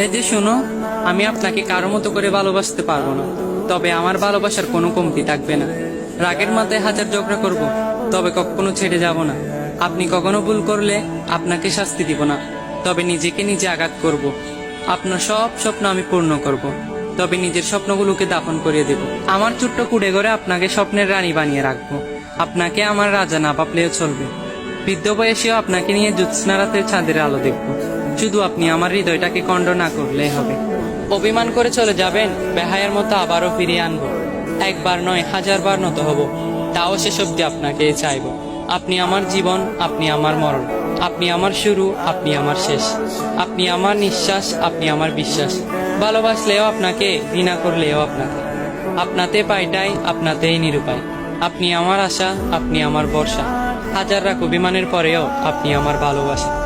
এই যে শোনো, আমি আপনাকে কারো মতো করে ভালোবাসতে পারবো না, তবে আমার ভালোবাসার কোনো কমতি থাকবে না। রাগের মাথায় হাজার ঝগড়া করব, তবে কখনো ছেড়ে যাব না। আপনি কখনো ভুল করলে আপনাকে শাস্তি দিব না, তবে নিজেকে নিজে আঘাত করব। আপনার সব স্বপ্ন আমি পূর্ণ করব, তবে নিজের স্বপ্নগুলোকে দাফন করিয়ে দেব। আমার ছোট্ট কুড়ে ঘরে আপনাকে স্বপ্নের রানী বানিয়ে রাখবো। আপনাকে আমার রাজা না ভাবলেও চলবে। বৃদ্ধ বয়সেও আপনাকে নিয়ে জ্যোৎস্না রাতের চাঁদের আলো দেখব। শুধু আপনি আমার হৃদয়টাকে খণ্ড না করলেই হবে। অভিমান করে চলে যাবেন, বেহায়ের মতো আবারও ফিরিয়ে আনবো। একবার নয়, হাজারবার নত হব, তাও শেষ অব্দি আপনাকে চাইব। আপনি আমার জীবন, আপনি আমার মরণ, আপনি আমার শুরু, আপনি আমার শেষ, আপনি আমার নিঃশ্বাস, আপনি আমার বিশ্বাস। ভালোবাসলেও আপনাকে, ঘৃণা করলেও আপনাকে। আপনাতে পাইটাই, আপনাতেই নিরুপায়। আপনি আমার আশা, আপনি আমার ভরসা। হাজার রাখ অভিমানের পরেও আপনি আমার ভালোবাসা।